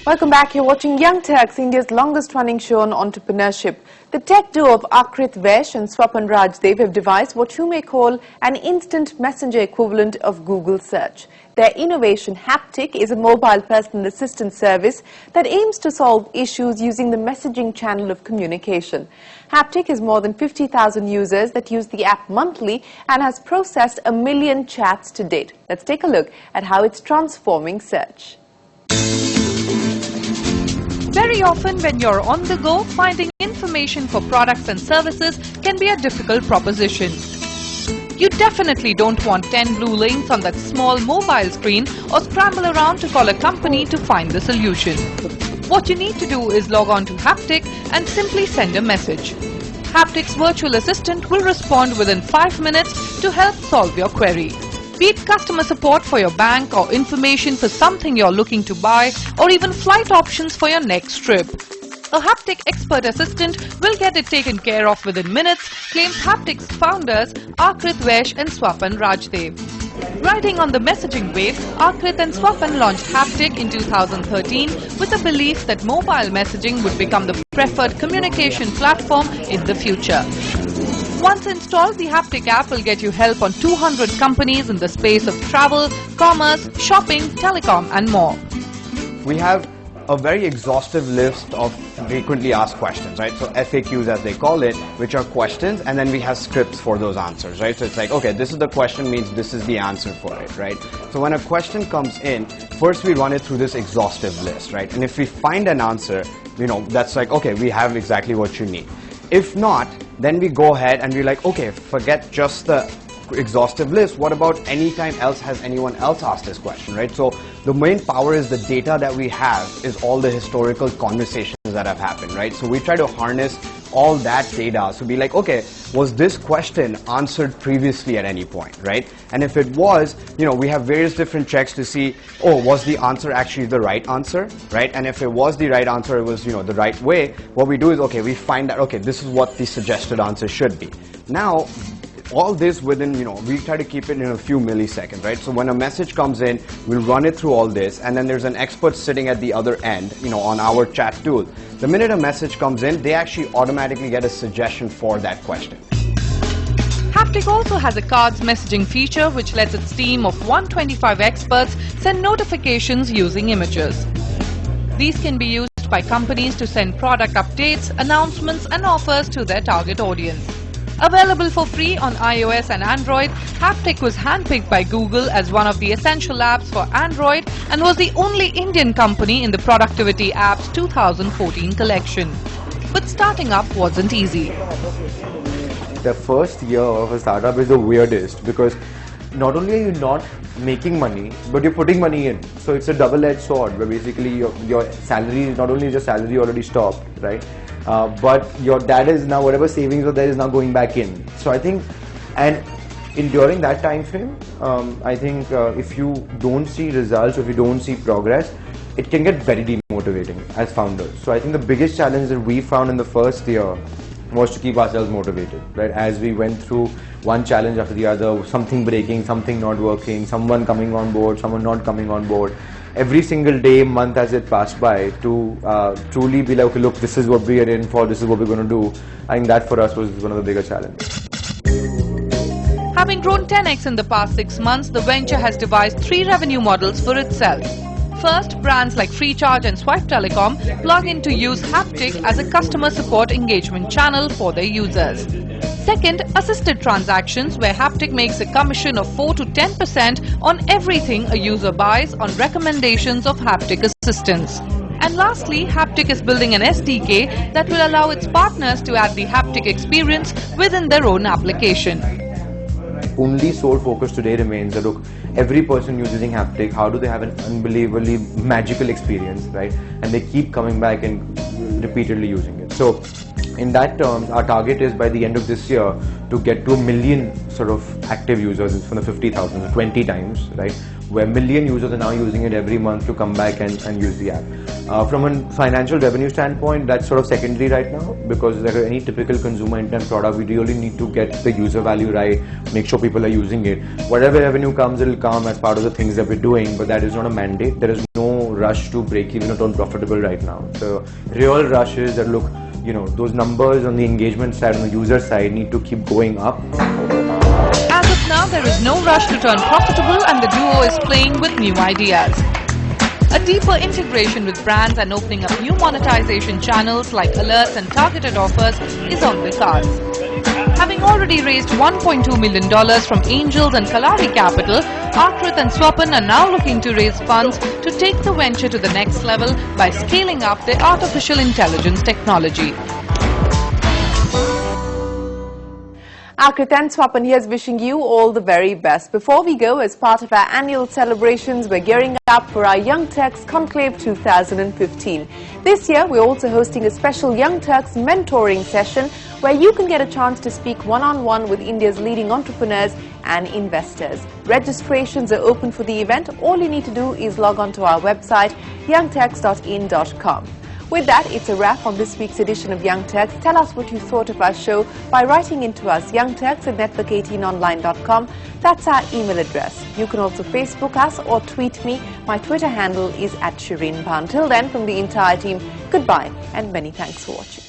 Welcome back. You're watching Young Turks, India's longest-running show on entrepreneurship. The tech duo of Akrit Vesh and Swapan Rajdev have devised what you may call an instant messenger equivalent of Google search. Their innovation, Haptik, is a mobile personal assistant service that aims to solve issues using the messaging channel of communication. Haptik has more than 50,000 users that use the app monthly and has processed 1 million chats to date. Let's take a look at how it's transforming search. Very often when you're on the go, finding information for products and services can be a difficult proposition. You definitely don't want 10 blue links on that small mobile screen or scramble around to call a company to find the solution. What you need to do is log on to Haptik and simply send a message. Haptik's virtual assistant will respond within 5 minutes to help solve your query. Be it customer support for your bank or information for something you're looking to buy or even flight options for your next trip. A Haptik expert assistant will get it taken care of within minutes, claims Haptik's founders Akrit Vesh and Swapan Rajdev. Riding on the messaging wave, Akrit and Swapan launched Haptik in 2013 with a belief that mobile messaging would become the preferred communication platform in the future. Once installed, the Haptik app will get you help on 200 companies in the space of travel, commerce, shopping, telecom and more. We have a very exhaustive list of frequently asked questions, right? So FAQs as they call it, which are questions, and then we have scripts for those answers, right? So it's like, okay, this is the question means this is the answer for it, right? So when a question comes in, first we run it through this exhaustive list, right? And if we find an answer, that's like, okay, we have exactly what you need. If not, then we go ahead and we're like, okay, forget just the exhaustive list. What about any time else has anyone else asked this question, right? So the main power is the data that we have is all the historical conversations that have happened, right? So we try to harness all that data. So be like, okay, was this question answered previously at any point, right? And if it was, we have various different checks to see, oh, was the answer actually the right answer, right? And if it was the right answer, it was, the right way, what we do is, okay, we find that, okay, this is what the suggested answer should be. Now, all this within, we try to keep it in a few milliseconds, right? So when a message comes in, we'll run it through all this, and then there's an expert sitting at the other end, on our chat tool. The minute a message comes in, they actually automatically get a suggestion for that question. Haptik also has a cards messaging feature which lets its team of 125 experts send notifications using images. These can be used by companies to send product updates, announcements and offers to their target audience. Available for free on iOS and Android, Haptik was handpicked by Google as one of the essential apps for Android and was the only Indian company in the Productivity Apps 2014 collection. But starting up wasn't easy. The first year of a startup is the weirdest because not only are you not making money, but you're putting money in. So it's a double-edged sword where basically your salary, not only is your salary already stopped, right? But that is now, whatever savings are there is now going back in. So I think, during that time frame, I think if you don't see results, if you don't see progress, it can get very demotivating as founders. So I think the biggest challenge that we found in the first year was to keep ourselves motivated, right? As we went through one challenge after the other, something breaking, something not working, someone coming on board, someone not coming on board. Every single day, month as it passed by, to truly be like, okay, look, this is what we are in for, this is what we're going to do. I think that for us was one of the bigger challenges. Having grown 10x in the past 6 months, the venture has devised 3 revenue models for itself. First, brands like Freecharge and Swipe Telecom plug in to use Haptik as a customer support engagement channel for their users. Second, assisted transactions where Haptik makes a commission of 4 to 10% on everything a user buys on recommendations of Haptik assistants. And lastly, Haptik is building an SDK that will allow its partners to add the Haptik experience within their own application. Only sole focus today remains that, look, every person using Haptik, how do they have an unbelievably magical experience, right? And they keep coming back and repeatedly using it. So in that terms, our target is by the end of this year to get to 1 million sort of active users from the 50,000, 20 times, right? Where 1 million users are now using it every month to come back and use the app. From a financial revenue standpoint, that's sort of secondary right now, because like any typical consumer intent product, we really need to get the user value right, make sure people are using it. Whatever revenue comes, it will come as part of the things that we're doing, but that is not a mandate. There is no rush to break even or turn profitable right now. The real rush is that, look, those numbers on the engagement side, on the user side, need to keep going up. As of now, there is no rush to turn profitable, and the duo is playing with new ideas. A deeper integration with brands and opening up new monetization channels like alerts and targeted offers is on the cards. Having already raised $1.2 million from Angels and Kalari Capital, Akrit and Swapan are now looking to raise funds to take the venture to the next level by scaling up their artificial intelligence technology. Akrit and Swapan here is wishing you all the very best. Before we go, as part of our annual celebrations, we're gearing up for our Young Turks Conclave 2015. This year, we're also hosting a special Young Turks mentoring session where you can get a chance to speak one-on-one with India's leading entrepreneurs and investors. Registrations are open for the event. All you need to do is log on to our website, youngturks.in.com. With that, it's a wrap on this week's edition of Young Turks. Tell us what you thought of our show by writing into us, youngturks@network18online.com. That's our email address. You can also Facebook us or tweet me. My Twitter handle is @ShireenBha. Until then, from the entire team, goodbye and many thanks for watching.